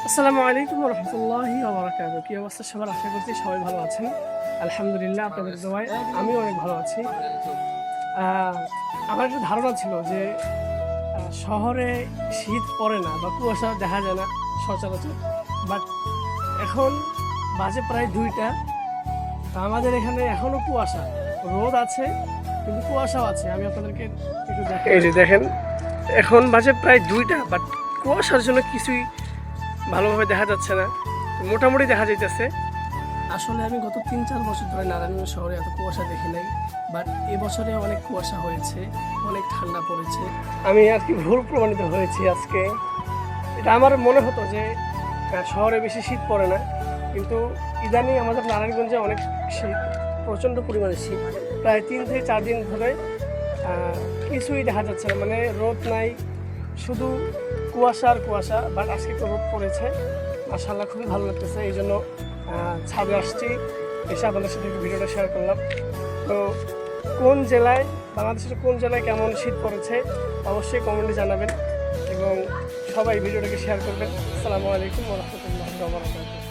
আসসালামু আলাইকুম রহমতুল্লাহি ওয়া কি অবস্থা সবার? আশা করছি সবাই ভালো আছেন। আলহামদুলিল্লাহ, আপনাদের দোয়ায় আমিও অনেক ভালো আছি। আমার একটা ধারণা ছিল যে শহরে শীত পড়ে না বা কুয়াশা দেখা যায় না সচরাচর, বাট এখন বাজে প্রায় 2টা। আমাদের এখানে এখনো কুয়াশা, রোদ আছে কিন্তু কুয়াশাও আছে। আমি আপনাদেরকে একটু দেখেন, এই যে দেখেন, এখন বাজে প্রায় 2টা, বাট কুয়াশার জন্য কিছুই ভালোভাবে দেখা যাচ্ছে না, মোটামুটি দেখা যাইতেছে। আসলে আমি গত 3-4 বছর ধরে নারায়ণগঞ্জ শহরে এত কুয়াশা দেখি নাই, বাট এবছরে অনেক কুয়াশা হয়েছে, অনেক ঠান্ডা পড়েছে। আমি আর কি ভুল প্রমাণিত হয়েছি আজকে। এটা আমার মনে হতো যে শহরে বেশি শীত পড়ে না, কিন্তু ইদানিং আমাদের নারায়ণগঞ্জে অনেক শীত, প্রচণ্ড পরিমাণে শীত। প্রায় 3 থেকে 4 দিন ধরে কিছুই দেখা যাচ্ছে না, মানে রোদ নাই, শুধু কুয়াশা আর কুয়াশা। বাট আজকে একটু রোদ পড়েছে, মাশাআল্লাহ খুবই ভালো লাগতেছে। এই জন্য ছাদে আসছি, এসে আপনাদের সাথে ভিডিওটা শেয়ার করলাম। তো কোন জেলায়, বাংলাদেশের কোন জেলায় কেমন শীত পড়েছে অবশ্যই কমেন্টে জানাবেন এবং সবাই ভিডিওটাকে শেয়ার করবেন। আসসালামু আলাইকুম ওয়া রাহমাতুল্লাহি ওয়া বারাকাতুহু।